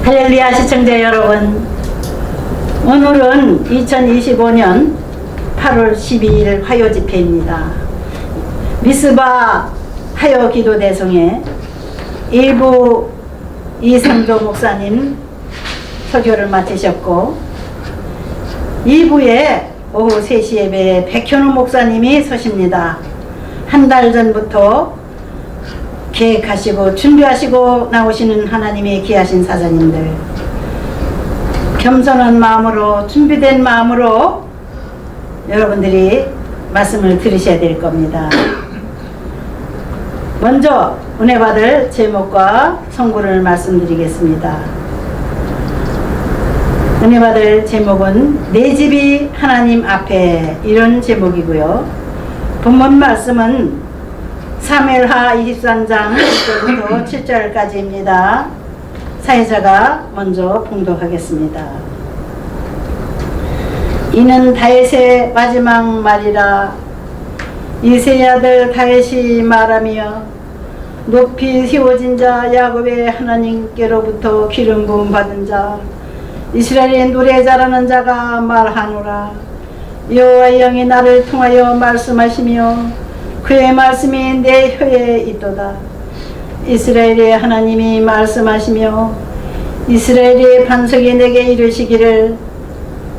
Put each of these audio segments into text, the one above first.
할렐루야 시청자 여러분, 오늘은 2025년 8월 12일 화요 집회입니다. 미스바 화요 기도 대성회 1부 이상조 목사님 설교를 마치셨고, 2부에 오후 3시 예배에 백현우 목사님이 서십니다. 한 달 전부터 계획하시고 준비하시고 나오시는 하나님의 귀하신 사자님들, 겸손한 마음으로 준비된 마음으로 여러분들이 말씀을 들으셔야 될 겁니다. 먼저 은혜 받을 제목과 선고를 말씀드리겠습니다. 은혜 받을 제목은 내 집이 하나님 앞에, 이런 제목이고요. 본문 말씀은 사무엘하 23장 1절부터 7절까지입니다. 사회자가 먼저 봉독하겠습니다. 이는 다윗의 마지막 말이라. 이새의 아들 다윗이 말하며 높이 세워진 자 야곱의 하나님께로부터 기름 부음 받은 자 이스라엘의 노래 잘하는 자가 말하노라. 여호와의 영이 나를 통하여 말씀하시며 그의 말씀이 내 혀에 있도다. 이스라엘의 하나님이 말씀하시며 이스라엘의 반석이 내게 이르시기를,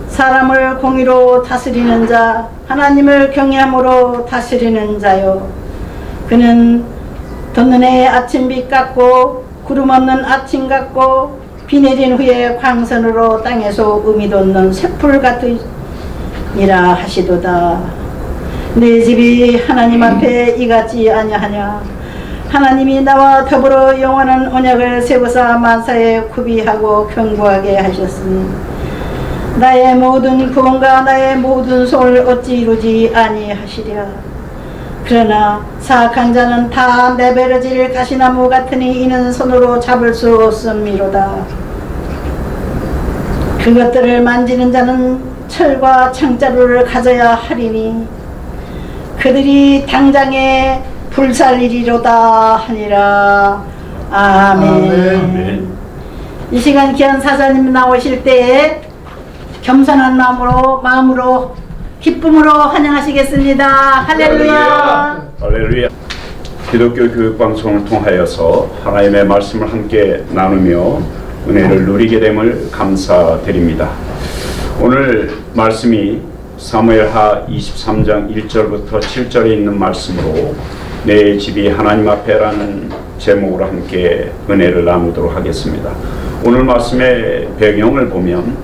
사람을 공의로 다스리는 자, 하나님을 경외함으로 다스리는 자요, 그는 돋는의 아침빛 같고 구름 없는 아침 같고 비 내린 후에 광선으로 땅에서 음이 돋는 쇠풀 같으니라 하시도다. 내 집이 하나님 앞에 이같지 아니하냐. 하나님이 나와 더불어 영원한 언약을 세우사 만사에 구비하고 견고하게 하셨으니 나의 모든 구원과 나의 모든 소를 어찌 이루지 아니하시랴. 그러나 사악한 자는 다 내버려질 가시나무 같으니 이는 손으로 잡을 수 없음이로다. 그것들을 만지는 자는 철과 창자루를 가져야 하리니 그들이 당장에 불살리리로다 하니라. 아멘. 아멘. 이 시간 귀한 사자님 나오실 때에 겸손한 마음으로 기쁨으로 환영하시겠습니다. 할렐루야. 할렐루야. 기독교 교육방송을 통하여서 하나님의 말씀을 함께 나누며 은혜를 누리게 됨을 감사드립니다. 오늘 말씀이 사무엘하 23장 1절부터 7절에 있는 말씀으로 내 집이 하나님 앞에라는 제목으로 함께 은혜를 나누도록 하겠습니다. 오늘 말씀의 배경을 보면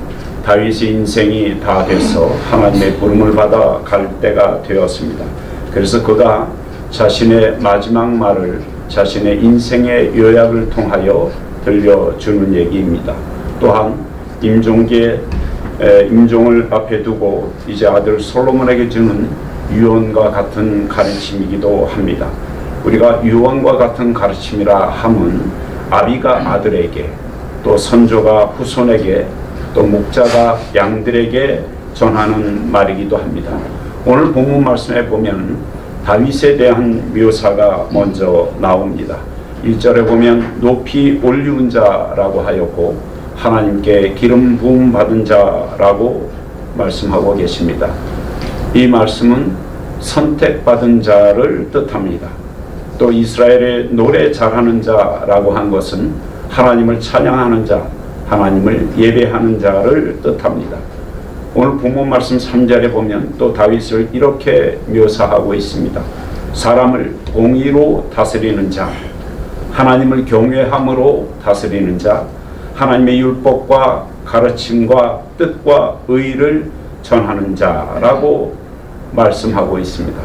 다윗의 인생이 다 돼서 하나님의 부름을 받아 갈 때가 되었습니다. 그래서 그가 자신의 마지막 말을 자신의 인생의 요약을 통하여 들려주는 얘기입니다. 또한 임종을 앞에 두고 이제 아들 솔로몬에게 주는 유언과 같은 가르침이기도 합니다. 우리가 유언과 같은 가르침이라 함은 아비가 아들에게, 또 선조가 후손에게, 또 목자가 양들에게 전하는 말이기도 합니다. 오늘 본문 말씀에 보면 다윗에 대한 묘사가 먼저 나옵니다. 1절에 보면 높이 올리운 자라고 하였고 하나님께 기름 부음 받은 자라고 말씀하고 계십니다. 이 말씀은 선택받은 자를 뜻합니다. 또 이스라엘의 노래 잘하는 자라고 한 것은 하나님을 찬양하는 자, 하나님을 예배하는 자를 뜻합니다. 오늘 본문 말씀 3절에 보면 또 다윗을 이렇게 묘사하고 있습니다. 사람을 공의로 다스리는 자, 하나님을 경외함으로 다스리는 자, 하나님의 율법과 가르침과 뜻과 의를 전하는 자라고 말씀하고 있습니다.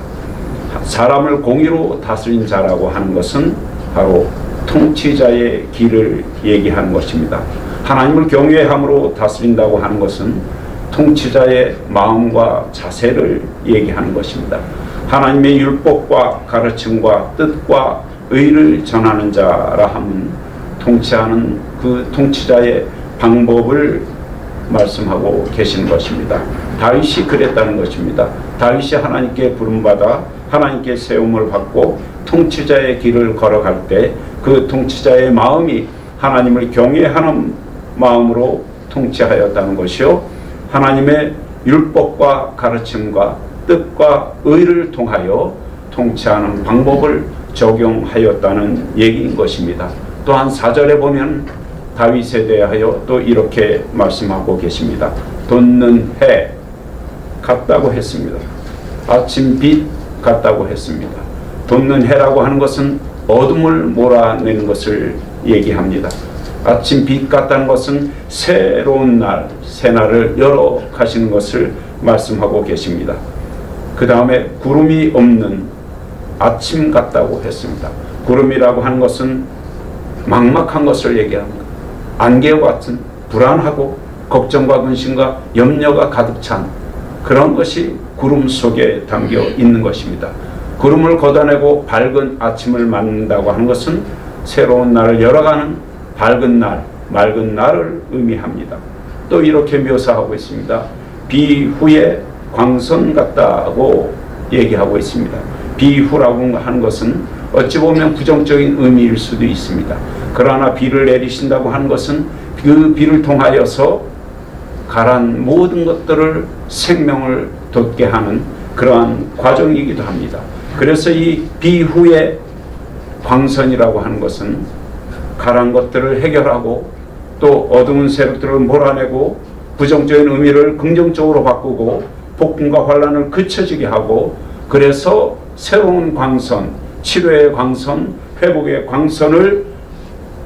사람을 공의로 다스린 자라고 하는 것은 바로 통치자의 길을 얘기하는 것입니다. 하나님을 경외함으로 다스린다고 하는 것은 통치자의 마음과 자세를 얘기하는 것입니다. 하나님의 율법과 가르침과 뜻과 의를 전하는 자라 하면 통치하는 그 통치자의 방법을 말씀하고 계시는 것입니다. 다윗이 그랬다는 것입니다. 다윗이 하나님께 부름받아 하나님께 세움을 받고 통치자의 길을 걸어갈 때 그 통치자의 마음이 하나님을 경외하는 마음으로 통치하였다는 것이요, 하나님의 율법과 가르침과 뜻과 의를 통하여 통치하는 방법을 적용하였다는 얘기인 것입니다. 또한 4절에 보면 다윗에 대하여 또 이렇게 말씀하고 계십니다. 돋는 해 같다고 했습니다. 아침 빛 같다고 했습니다. 돋는 해라고 하는 것은 어둠을 몰아내는 것을 얘기합니다. 아침 빛 같다는 것은 새로운 날, 새날을 열어 가시는 것을 말씀하고 계십니다. 그 다음에 구름이 없는 아침 같다고 했습니다. 구름이라고 하는 것은 막막한 것을 얘기합니다. 안개와 같은 불안하고 걱정과 근심과 염려가 가득 찬 그런 것이 구름 속에 담겨 있는 것입니다. 구름을 걷어내고 밝은 아침을 맞는다고 하는 것은 새로운 날을 열어가는 밝은 날, 맑은 날을 의미합니다. 또 이렇게 묘사하고 있습니다. 비후의 광선 같다고 얘기하고 있습니다. 비후라고 하는 것은 어찌 보면 부정적인 의미일 수도 있습니다. 그러나 비를 내리신다고 하는 것은 그 비를 통하여서 가란 모든 것들을 생명을 돋게 하는 그러한 과정이기도 합니다. 그래서 이 비후의 광선이라고 하는 것은 가란 것들을 해결하고 또 어두운 세력들을 몰아내고 부정적인 의미를 긍정적으로 바꾸고 폭풍과 환란을 그쳐지게 하고, 그래서 새로운 광선, 치료의 광선, 회복의 광선을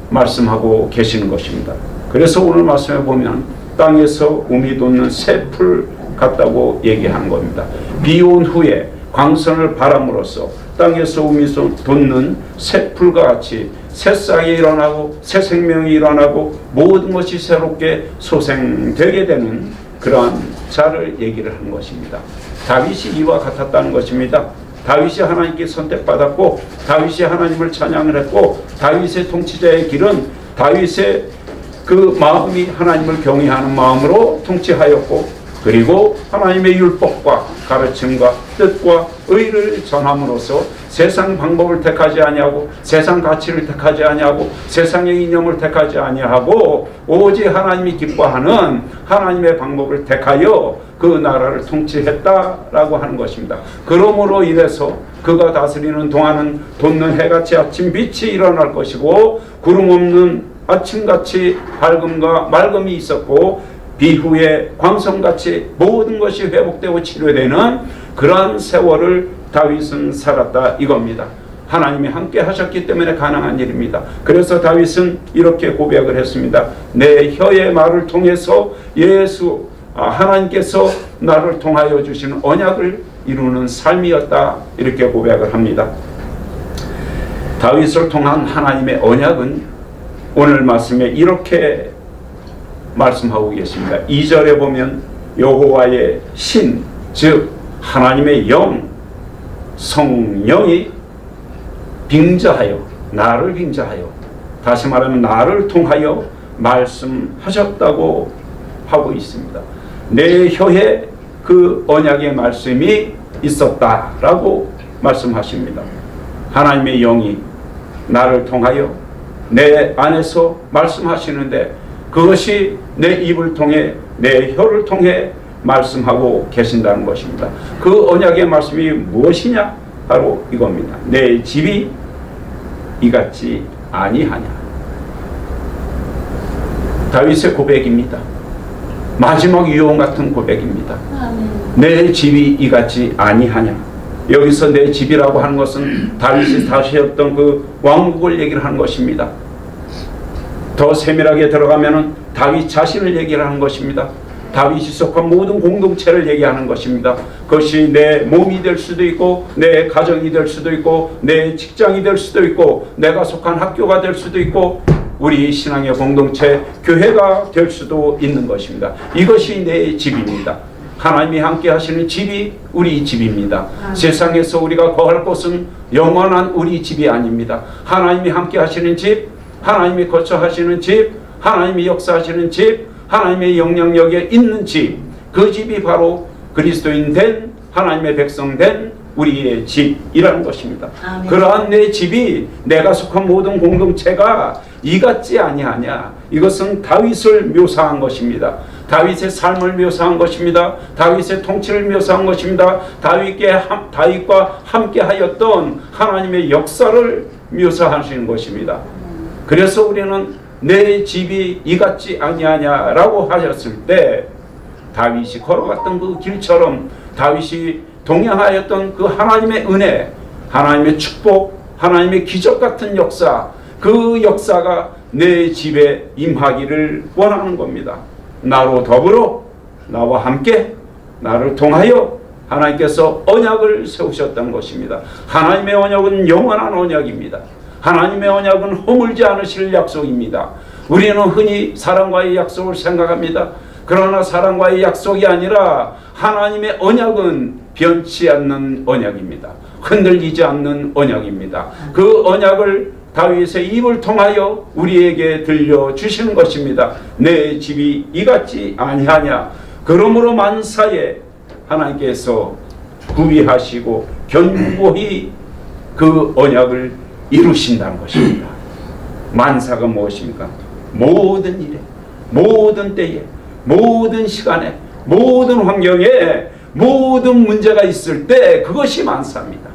말씀하고 계시는 것입니다. 그래서 오늘 말씀에 보면 땅에서 우미 돋는 새 풀 같다고 얘기하는 겁니다. 비온 후에 광선을 바람으로써 땅에서 우미 돋는 새 풀과 같이 새싹이 일어나고 새 생명이 일어나고 모든 것이 새롭게 소생되게 되는 그러한 자를 얘기를 하는 것입니다. 다윗이 이와 같았다는 것입니다. 다윗이 하나님께 선택받았고 다윗이 하나님을 찬양을 했고 다윗의 통치자의 길은 다윗의 그 마음이 하나님을 경외하는 마음으로 통치하였고, 그리고 하나님의 율법과 가르침과 뜻과 의를 전함으로써 세상 방법을 택하지 아니하고 세상 가치를 택하지 아니하고 세상의 이념을 택하지 아니하고 오직 하나님이 기뻐하는 하나님의 방법을 택하여 그 나라를 통치했다라고 하는 것입니다. 그러므로 인해서 그가 다스리는 동안은 돋는 해같이 아침 빛이 일어날 것이고 구름 없는 아침같이 밝음과 맑음이 있었고 비후의 광선같이 모든 것이 회복되고 치료되는 그러한 세월을 다윗은 살았다 이겁니다. 하나님이 함께 하셨기 때문에 가능한 일입니다. 그래서 다윗은 이렇게 고백을 했습니다. 내 혀의 말을 통해서 하나님께서 나를 통하여 주시는 언약을 이루는 삶이었다 이렇게 고백을 합니다. 다윗을 통한 하나님의 언약은 오늘 말씀에 이렇게 말씀하고 계십니다. 2절에 보면 여호와의 신, 즉 하나님의 영, 성령이 빙자하여 나를 빙자하여 다시 말하면 나를 통하여 말씀하셨다고 하고 있습니다. 내 혀에 그 언약의 말씀이 있었다라고 말씀하십니다. 하나님의 영이 나를 통하여 내 안에서 말씀하시는데 그것이 내 입을 통해 내 혀를 통해 말씀하고 계신다는 것입니다. 그 언약의 말씀이 무엇이냐? 바로 이겁니다. 내 집이 이같이 아니하냐. 다윗의 고백입니다. 마지막 유언 같은 고백입니다. 내 집이 이같이 아니하냐. 여기서 내 집이라고 하는 것은 다윗이 다스렸던 그 왕국을 얘기를 하는 것입니다. 더 세밀하게 들어가면은 다윗 자신을 얘기를 하는 것입니다. 다윗이 속한 모든 공동체를 얘기하는 것입니다. 그것이 내 몸이 될 수도 있고 내 가정이 될 수도 있고 내 직장이 될 수도 있고 내가 속한 학교가 될 수도 있고 우리 신앙의 공동체 교회가 될 수도 있는 것입니다. 이것이 내 집입니다. 하나님이 함께 하시는 집이 우리 집입니다. 세상에서 우리가 거할 곳은 영원한 우리 집이 아닙니다. 하나님이 함께 하시는 집, 하나님이 거처하시는 집, 하나님이 역사하시는 집, 하나님의 영향력에 있는 집, 그 집이 바로 그리스도인 된 하나님의 백성 된 우리의 집이라는 것입니다. 아멘. 그러한 내 집이 내가 속한 모든 공동체가 이 같지 아니하냐. 이것은 다윗을 묘사한 것입니다. 다윗의 삶을 묘사한 것입니다. 다윗의 통치를 묘사한 것입니다. 다윗과 함께 하였던 하나님의 역사를 묘사하시는 것입니다. 그래서 우리는 내 집이 이 같지 아니하냐라고 하셨을 때 다윗이 걸어갔던 그 길처럼 다윗이 동행하였던 그 하나님의 은혜, 하나님의 축복, 하나님의 기적 같은 역사, 그 역사가 내 집에 임하기를 원하는 겁니다. 나로 더불어 나와 함께 나를 통하여 하나님께서 언약을 세우셨던 것입니다. 하나님의 언약은 영원한 언약입니다. 하나님의 언약은 허물지 않으실 약속입니다. 우리는 흔히 사람과의 약속을 생각합니다. 그러나 사람과의 약속이 아니라 하나님의 언약은 변치 않는 언약입니다. 흔들리지 않는 언약입니다. 그 언약을 다윗의 입을 통하여 우리에게 들려주시는 것입니다. 내 집이 이같지 아니하냐. 그러므로 만사에 하나님께서 구비하시고 견고히 그 언약을 이루신다는 것입니다. 만사가 무엇입니까? 모든 일에, 모든 때에, 모든 시간에, 모든 환경에, 모든 문제가 있을 때 그것이 만사입니다.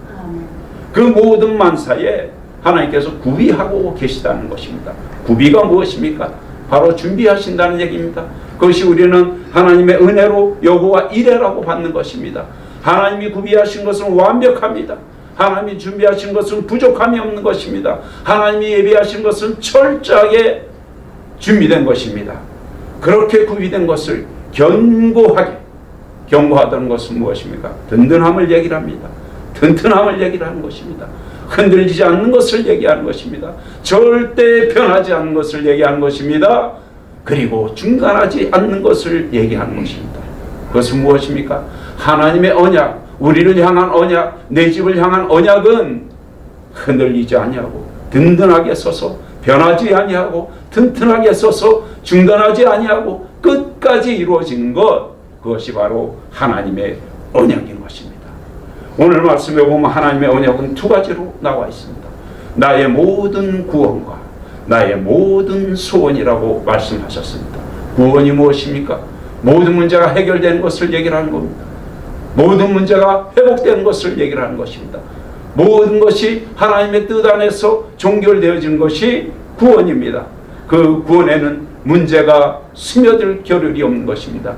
그 모든 만사에 하나님께서 구비하고 계시다는 것입니다. 구비가 무엇입니까? 바로 준비하신다는 얘기입니다. 그것이 우리는 하나님의 은혜로 여호와 이레라고 받는 것입니다. 하나님이 구비하신 것은 완벽합니다. 하나님이 준비하신 것은 부족함이 없는 것입니다. 하나님이 예비하신 것은 철저하게 준비된 것입니다. 그렇게 구비된 것을 견고하다는 것은 무엇입니까? 든든함을 얘기를 합니다. 튼튼함을 얘기를 하는 것입니다. 흔들리지 않는 것을 얘기하는 것입니다. 절대 변하지 않는 것을 얘기하는 것입니다. 그리고 중간하지 않는 것을 얘기하는 것입니다. 그것은 무엇입니까? 하나님의 언약, 우리를 향한 언약, 내 집을 향한 언약은 흔들리지 아니하고 든든하게 서서 변하지 아니하고 튼튼하게 서서 중단하지 아니하고 끝까지 이루어지는 것, 그것이 바로 하나님의 언약인 것입니다. 오늘 말씀에 보면 하나님의 언약은 두 가지로 나와 있습니다. 나의 모든 구원과 나의 모든 소원이라고 말씀하셨습니다. 구원이 무엇입니까? 모든 문제가 해결되는 것을 얘기를 하는 겁니다. 모든 문제가 회복되는 것을 얘기를 하는 것입니다. 모든 것이 하나님의 뜻 안에서 종결되어지는 것이 구원입니다. 그 구원에는 문제가 스며들 겨를이 없는 것입니다.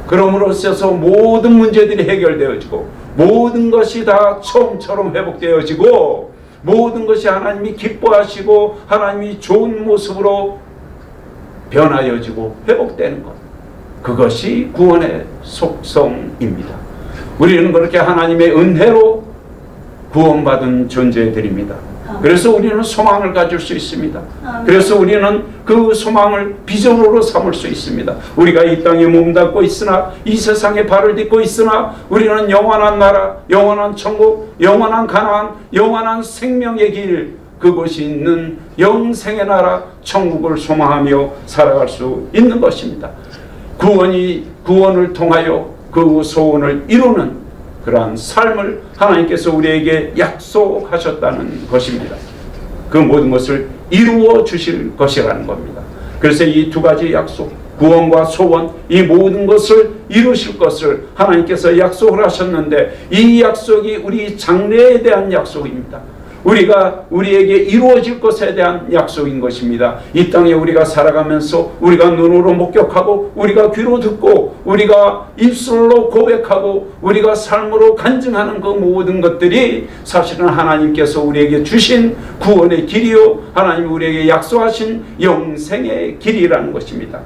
그러므로써 모든 문제들이 해결되어지고 모든 것이 다 처음처럼 회복되어지고 모든 것이 하나님이 기뻐하시고 하나님이 좋은 모습으로 변하여지고 회복되는 것, 그것이 구원의 속성입니다. 우리는 그렇게 하나님의 은혜로 구원받은 존재들입니다. 그래서 우리는 소망을 가질 수 있습니다. 그래서 우리는 그 소망을 비전으로 삼을 수 있습니다. 우리가 이 땅에 몸담고 있으나, 이 세상에 발을 딛고 있으나 우리는 영원한 나라, 영원한 천국, 영원한 가나안, 영원한 생명의 길, 그곳이 있는 영생의 나라 천국을 소망하며 살아갈 수 있는 것입니다. 구원을 통하여 그 소원을 이루는 그러한 삶을 하나님께서 우리에게 약속하셨다는 것입니다. 그 모든 것을 이루어 주실 것이라는 겁니다. 그래서 이 두 가지 약속, 구원과 소원, 이 모든 것을 이루실 것을 하나님께서 약속을 하셨는데, 이 약속이 우리 장래에 대한 약속입니다. 우리에게 이루어질 것에 대한 약속인 것입니다. 이 땅에 우리가 살아가면서 우리가 눈으로 목격하고 우리가 귀로 듣고 우리가 입술로 고백하고 우리가 삶으로 간증하는 그 모든 것들이 사실은 하나님께서 우리에게 주신 구원의 길이요, 하나님이 우리에게 약속하신 영생의 길이라는 것입니다.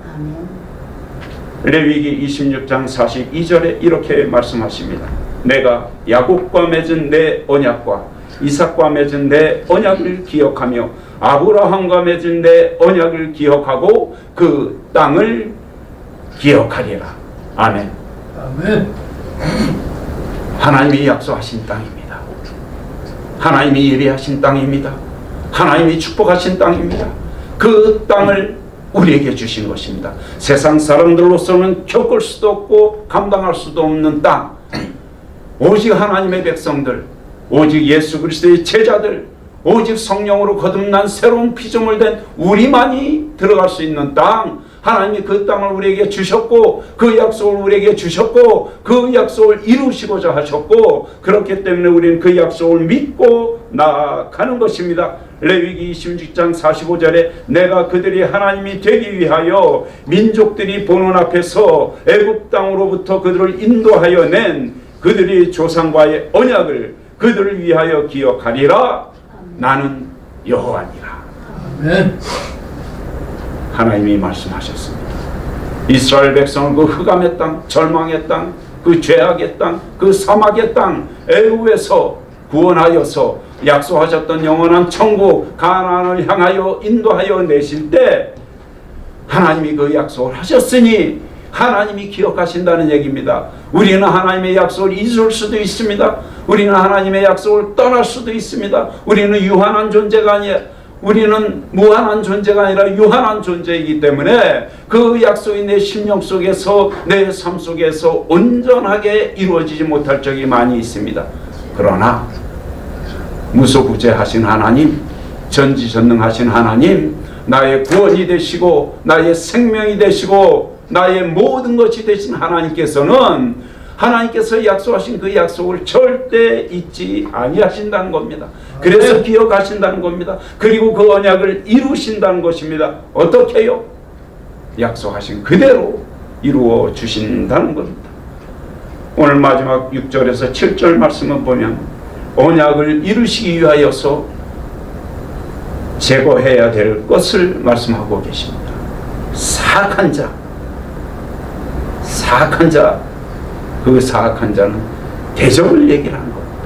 레위기 26장 42절에 이렇게 말씀하십니다. 내가 야곱과 맺은 내 언약과 이삭과 맺은 내 언약을 기억하며 아브라함과 맺은 내 언약을 기억하고 그 땅을 기억하리라. 아멘. 아멘. 하나님이 약속하신 땅입니다. 하나님이 예비하신 땅입니다. 하나님이 축복하신 땅입니다. 그 땅을 우리에게 주신 것입니다. 세상 사람들로서는 겪을 수도 없고 감당할 수도 없는 땅, 오직 하나님의 백성들, 오직 예수 그리스도의 제자들, 오직 성령으로 거듭난 새로운 피조물 된 우리만이 들어갈 수 있는 땅, 하나님이 그 땅을 우리에게 주셨고 그 약속을 우리에게 주셨고 그 약속을 이루시고자 하셨고, 그렇기 때문에 우리는 그 약속을 믿고 나아가는 것입니다. 레위기 26장 45절에 내가 그들이 하나님이 되기 위하여 민족들이 보는 앞에서 애굽 땅으로부터 그들을 인도하여 낸 그들이 조상과의 언약을 그들을 위하여 기억하리라. 나는 여호와니라. 아멘. 하나님이 말씀하셨습니다. 이스라엘 백성을 그 흑암의 땅, 절망의 땅, 그 죄악의 땅, 그 사막의 땅 애굽에서 구원하여서 약속하셨던 영원한 천국 가나안을 향하여 인도하여 내실 때 하나님이 그 약속을 하셨으니 하나님이 기억하신다는 얘기입니다. 우리는 하나님의 약속을 잊을 수도 있습니다. 우리는 하나님의 약속을 떠날 수도 있습니다. 우리는 유한한 존재가 아니라, 우리는 무한한 존재가 아니라 유한한 존재이기 때문에 그 약속이 내 심령 속에서, 내 삶 속에서 온전하게 이루어지지 못할 적이 많이 있습니다. 그러나 무소부재하신 하나님, 전지전능하신 하나님, 나의 구원이 되시고 나의 생명이 되시고 나의 모든 것이 되신 하나님께서는 하나님께서 약속하신 그 약속을 절대 잊지 아니하신다는 겁니다. 그래서 기억하신다는 겁니다. 그리고 그 언약을 이루신다는 것입니다. 어떻게요? 약속하신 그대로 이루어 주신다는 겁니다. 오늘 마지막 6절에서 7절 말씀을 보면 언약을 이루시기 위하여서 제거해야 될 것을 말씀하고 계십니다. 사악한 자, 그 사악한 자는 대적을 얘기를 하는 겁니다.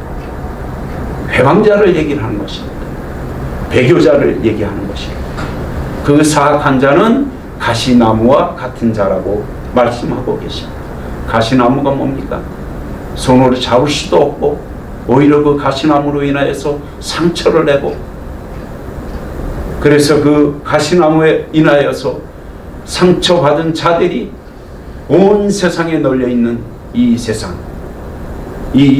회방자를 얘기를 하는 것입니다. 배교자를 얘기하는 것입니다. 그 사악한 자는 가시나무와 같은 자라고 말씀하고 계십니다. 가시나무가 뭡니까? 손으로 잡을 수도 없고 오히려 그 가시나무로 인하여서 상처를 내고, 그래서 그 가시나무에 인하여서 상처받은 자들이 온 세상에 널려있는 이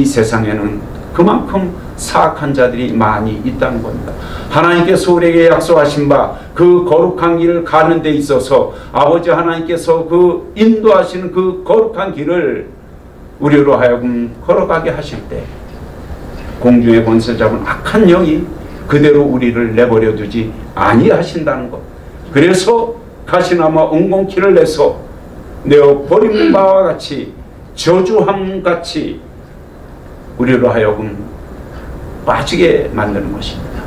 세상에는 그만큼 사악한 자들이 많이 있다는 겁니다. 하나님께서 우리에게 약속하신 바 그 거룩한 길을 가는 데 있어서 아버지 하나님께서 그 인도하시는 그 거룩한 길을 우리로 하여금 걸어가게 하실 때 공중의 권세 잡은 악한 영이 그대로 우리를 내버려 두지 아니하신다는 것. 그래서 가시나무와 엉겅퀴를 내서 내어 버린 바와 같이 저주함 같이 우리로 하여금 빠지게 만드는 것입니다.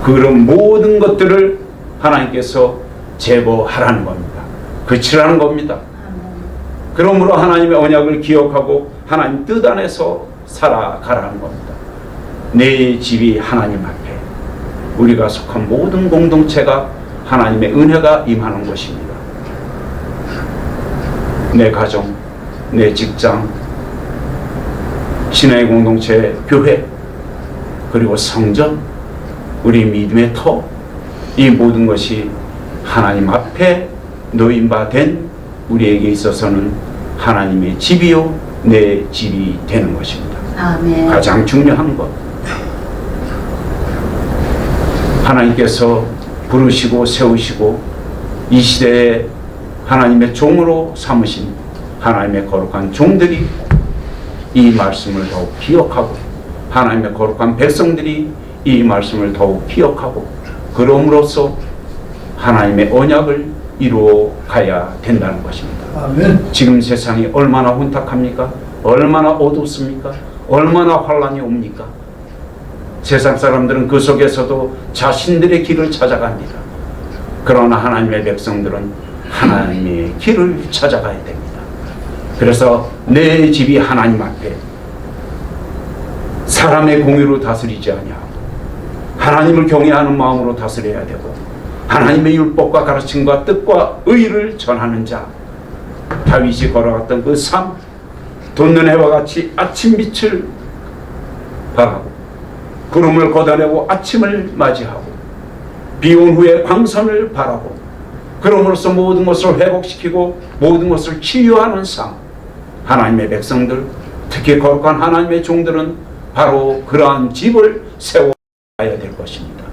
그런 모든 것들을 하나님께서 제거하라는 겁니다. 그치라는 겁니다. 그러므로 하나님의 언약을 기억하고 하나님 뜻 안에서 살아가라는 겁니다. 내 집이 하나님 앞에, 우리가 속한 모든 공동체가 하나님의 은혜가 임하는 것입니다. 내 가정, 내 직장, 신의 공동체, 교회, 그리고 성전, 우리 믿음의 터, 이 모든 것이 하나님 앞에 놓인 바 된 우리에게 있어서는 하나님의 집이요 내 집이 되는 것입니다. 아멘. 가장 중요한 것, 하나님께서 부르시고 세우시고 이 시대에 하나님의 종으로 삼으신 하나님의 거룩한 종들이 이 말씀을 더욱 기억하고, 하나님의 거룩한 백성들이 이 말씀을 더욱 기억하고, 그럼으로써 하나님의 언약을 이루어 가야 된다는 것입니다. 아멘. 지금 세상이 얼마나 혼탁합니까? 얼마나 어둡습니까? 얼마나 환란이 옵니까? 세상 사람들은 그 속에서도 자신들의 길을 찾아갑니다. 그러나 하나님의 백성들은 하나님의 길을 찾아가야 됩니다. 그래서 내 집이 하나님 앞에 사람의 공유로 다스리지 아니하고 하나님을 경외하는 마음으로 다스려야 되고, 하나님의 율법과 가르침과 뜻과 의를 전하는 자, 다윗이 걸어갔던 그 삶, 돋는 해와 같이 아침 빛을 바라고 구름을 걷어내고 아침을 맞이하고 비온 후에 광선을 바라고, 그럼으로써 모든 것을 회복시키고 모든 것을 치유하는 삶, 하나님의 백성들, 특히 거룩한 하나님의 종들은 바로 그러한 집을 세워야 될 것입니다.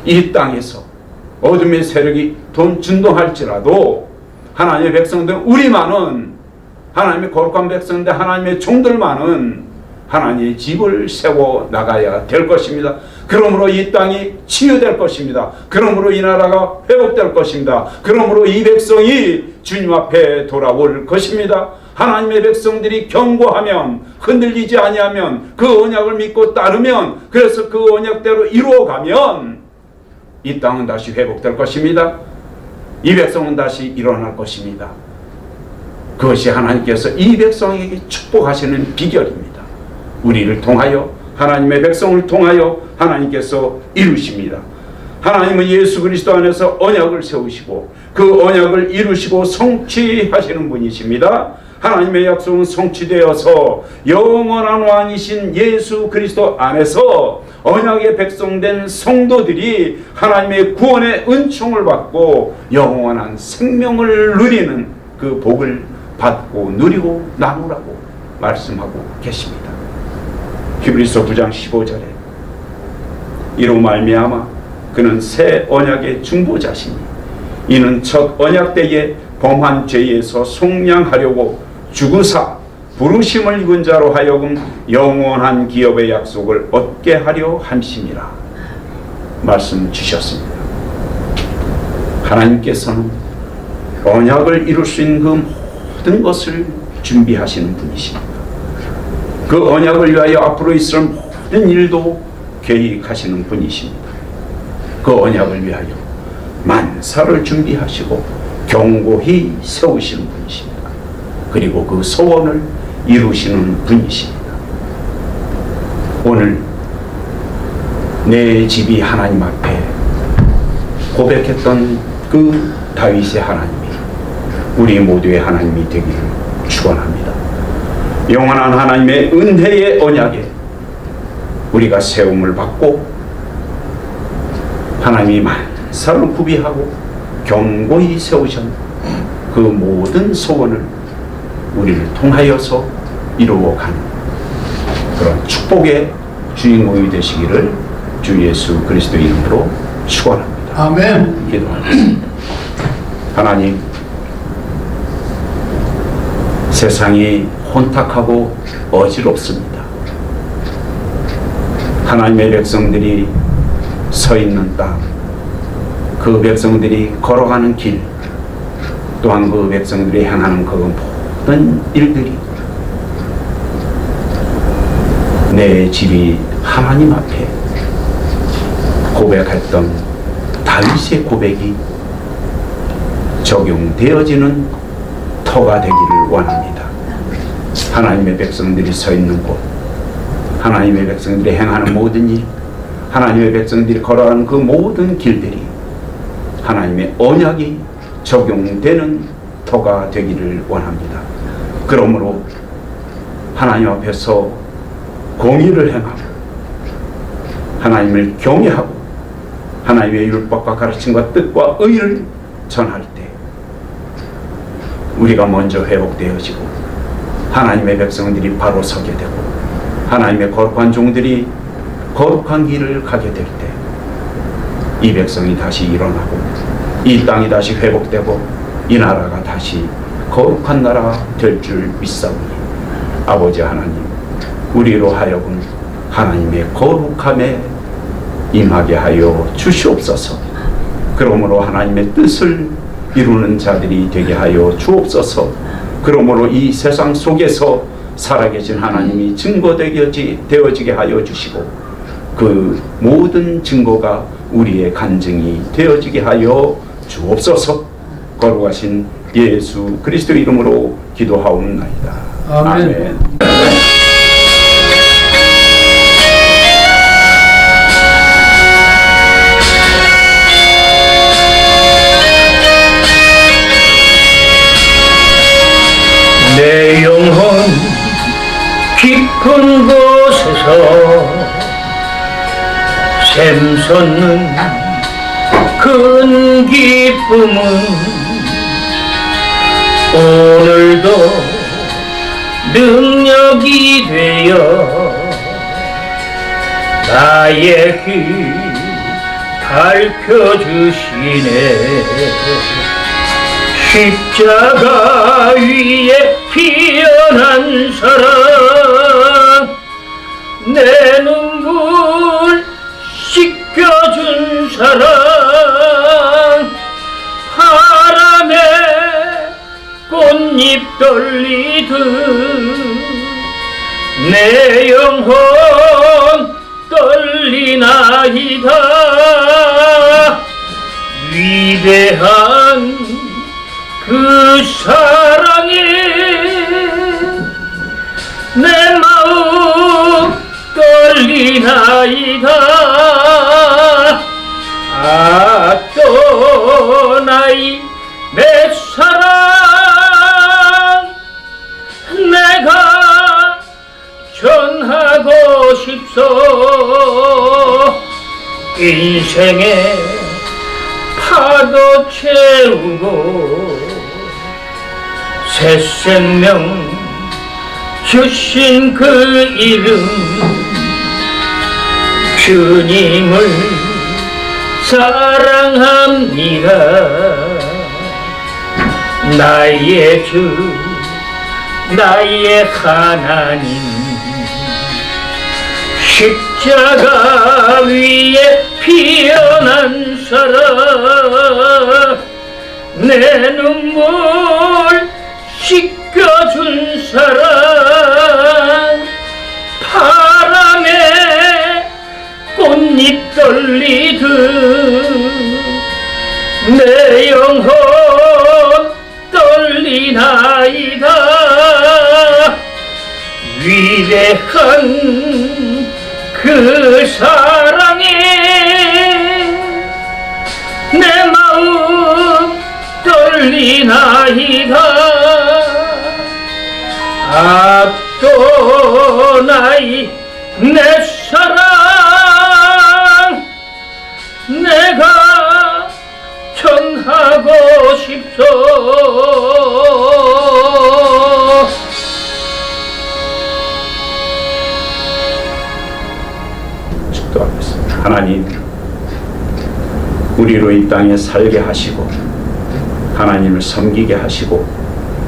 이 땅에서 어둠의 세력이 준동할지라도 하나님의 백성들, 우리만은, 하나님의 거룩한 백성들, 하나님의 종들만은 하나님의 집을 세워 나가야 될 것입니다. 그러므로 이 땅이 치유될 것입니다. 그러므로 이 나라가 회복될 것입니다. 그러므로 이 백성이 주님 앞에 돌아올 것입니다. 하나님의 백성들이 경고하면, 흔들리지 아니하면, 그 언약을 믿고 따르면, 그래서 그 언약대로 이루어가면 이 땅은 다시 회복될 것입니다. 이 백성은 다시 일어날 것입니다. 그것이 하나님께서 이 백성에게 축복하시는 비결입니다. 우리를 통하여, 하나님의 백성을 통하여 하나님께서 이루십니다. 하나님은 예수 그리스도 안에서 언약을 세우시고 그 언약을 이루시고 성취하시는 분이십니다. 하나님의 약속은 성취되어서 영원한 왕이신 예수 그리스도 안에서 언약의 백성된 성도들이 하나님의 구원의 은총을 받고 영원한 생명을 누리는 그 복을 받고 누리고 나누라고 말씀하고 계십니다. 히브리서 9장 15절에 이로 말미암아 그는 새 언약의 중보자시니 이는 첫 언약 때에 범한 죄에서 속량하려고 죽으사 부르심을 입은 자로 하여금 영원한 기업의 약속을 얻게 하려 함심이라 말씀 주셨습니다. 하나님께서는 언약을 이룰 수 있는 그 모든 것을 준비하시는 분이십니다. 그 언약을 위하여 앞으로 있을 모든 일도 계획하시는 분이십니다. 그 언약을 위하여 만사를 준비하시고 견고히 세우시는 분이십니다. 그리고 그 소원을 이루시는 분이십니다. 오늘 내 집이 하나님 앞에 고백했던 그 다윗의 하나님이 우리 모두의 하나님이 되기를 축원합니다. 영원한 하나님의 은혜의 언약에 우리가 세움을 받고 하나님이 만사를 구비하고 견고히 세우신 그 모든 소원을 우리를 통하여서 이루어가는 그런 축복의 주인공이 되시기를 주 예수 그리스도 이름으로 축원합니다. 아멘. 기도하겠습니다. 하나님, 세상이 혼탁하고 어지럽습니다. 하나님의 백성들이 서 있는 땅, 그 백성들이 걸어가는 길, 또한 그 백성들이 행하는 그 모든 일들이 내 집이 하나님 앞에 고백했던 다윗의 고백이 적용되어지는 터가 되기를 원합니다. 하나님의 백성들이 서 있는 곳, 하나님의 백성들이 행하는 모든 일, 하나님의 백성들이 걸어가는 그 모든 길들이 하나님의 언약이 적용되는 터가 되기를 원합니다. 그러므로 하나님 앞에서 공의를 행하고 하나님을 경외하고 하나님의 율법과 가르침과 뜻과 의를 전할 때 우리가 먼저 회복되어지고 하나님의 백성들이 바로 서게 되고 하나님의 거룩한 종들이 거룩한 길을 가게 될 때 이 백성이 다시 일어나고 이 땅이 다시 회복되고 이 나라가 다시 거룩한 나라가 될 줄 믿사오니 아버지 하나님, 우리로 하여금 하나님의 거룩함에 임하게 하여 주시옵소서. 그러므로 하나님의 뜻을 이루는 자들이 되게 하여 주옵소서. 그러므로 이 세상 속에서 살아계신 하나님이 증거되어지게 하여 주시고 그 모든 증거가 우리의 간증이 되어지게 하여 주옵소서. 거룩하신 예수 그리스도 이름으로 기도하옵나이다. 아멘. 아멘. 내 영혼 깊은 곳에서 샘솟는 큰 기쁨은 오늘도 능력이 되어 나의 길 밝혀주시네. 십자가 위에 피어난 사랑, 내 눈물 씻겨준 사랑, 바람에 꽃잎 떨리듯 내 영혼 떨리나이다. 위대한 그 사랑에 내 마음 떨리나이다. 아도나이 내 사랑, 내가 전하고 싶소. 인생의 파도 채우고 새 생명 주신 그 이름, 주님을 사랑합니다. 나의 주, 나의 하나님, 십자가 위에 피어난 사랑, 내 눈물 씻겨준 사랑, 바람에 꽃잎 떨리듯 내 영혼 떨리나이다. 위대한 그 사랑에 내 마음 떨리나이다. 아도나이 내 사랑, 내가 전하고 싶소. 축도하겠습니다. 하나님, 우리로 이 땅에 살게 하시고 하나님을 섬기게 하시고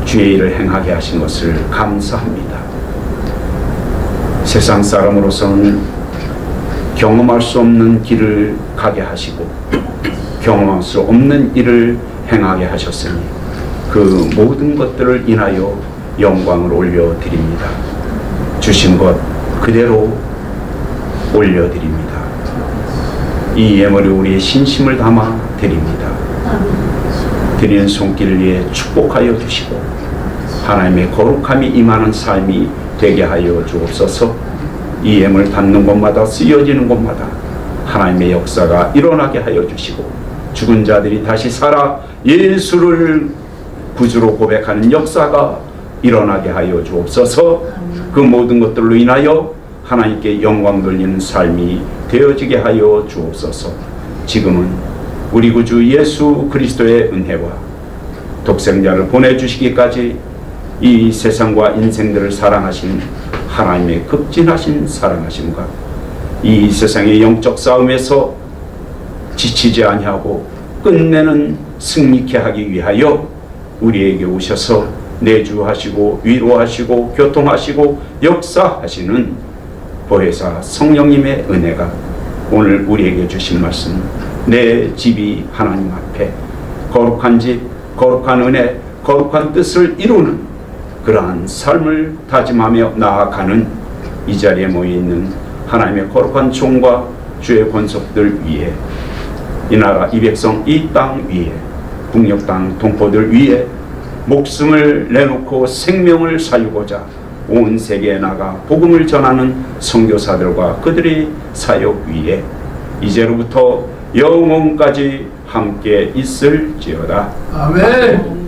주의 일을 행하게 하신 것을 감사합니다. 세상 사람으로서는 경험할 수 없는 길을 가게 하시고 경험할 수 없는 일을 행하게 하셨으니 그 모든 것들을 인하여 영광을 올려드립니다. 주신 것 그대로 올려드립니다. 이 예물을 우리의 신심을 담아 드립니다. 드리는 손길 위에 축복하여 주시고 하나님의 거룩함이 임하는 삶이 되게 하여 주옵소서. 이 예물 받는 곳마다 쓰여지는 곳마다 하나님의 역사가 일어나게 하여 주시고 죽은 자들이 다시 살아 예수를 구주로 고백하는 역사가 일어나게 하여 주옵소서. 그 모든 것들로 인하여 하나님께 영광 돌리는 삶이 되어지게 하여 주옵소서. 지금은 우리 구주 예수 그리스도의 은혜와 독생자를 보내주시기까지 이 세상과 인생들을 사랑하신 하나님의 극진하신 사랑하심과 이 세상의 영적 싸움에서 지치지 아니하고 끝내는 승리케 하기 위하여 우리에게 오셔서 내주하시고 위로하시고 교통하시고 역사하시는 보혜사 성령님의 은혜가 오늘 우리에게 주신 말씀, 내 집이 하나님 앞에 거룩한 집, 거룩한 은혜, 거룩한 뜻을 이루는 그러한 삶을 다짐하며 나아가는 이 자리에 모여있는 하나님의 거룩한 종과 주의 권속들 위에, 이 나라 이 백성 이 땅 위에, 북녘 땅 동포들 위에 목숨을 내놓고 생명을 살리고자 온 세계에 나가 복음을 전하는 선교사들과 그들의 사역 위에 이제로부터 영원까지 함께 있을지어다. 아멘.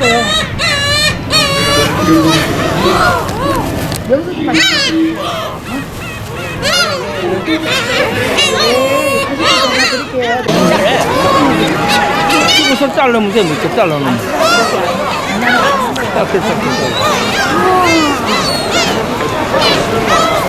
있어요. 여기서 좀 만나볼게요. 우선 자르면 돼, 이렇게 자르면. 딱 됐어.